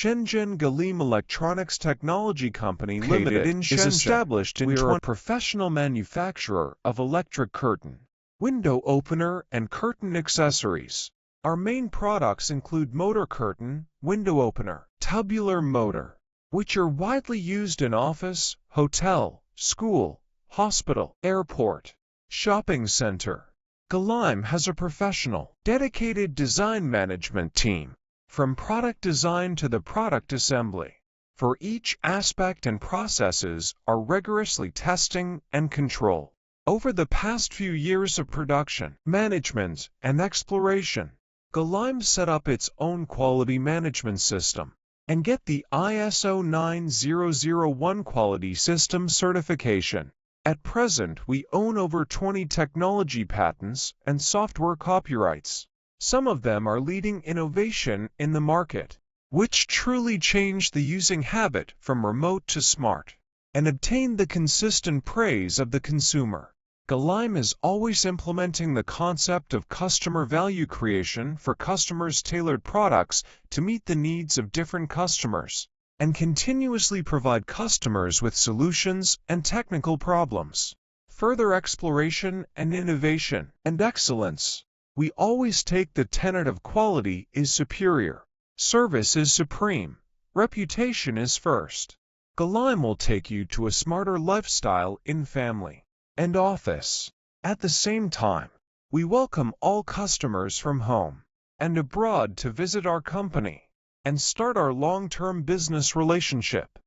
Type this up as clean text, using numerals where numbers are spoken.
Shenzhen Galime Electronics Technology Company Limited in is established in We are a professional manufacturer of electric curtain, window opener, and curtain accessories. Our main products include motor curtain, window opener, tubular motor, which are widely used in office, hotel, school, hospital, airport, shopping center. Galime has a professional, dedicated design management team, from product design to the product assembly. For each aspect and processes are rigorously testing and control. Over the past few years of production, management, and exploration, Galime set up its own quality management system and get the ISO 9001 quality system certification. At present, we own over 20 technology patents and software copyrights. Some of them are leading innovation in the market, which truly changed the using habit from remote to smart, and obtained the consistent praise of the consumer. Galime is always implementing the concept of customer value creation for customers' tailored products to meet the needs of different customers, and continuously provide customers with solutions and technical problems. Further exploration and innovation and excellence. We always take the tenet of quality is superior, service is supreme, reputation is first. Galime will take you to a smarter lifestyle in family and office. At the same time, we welcome all customers from home and abroad to visit our company and start our long-term business relationship.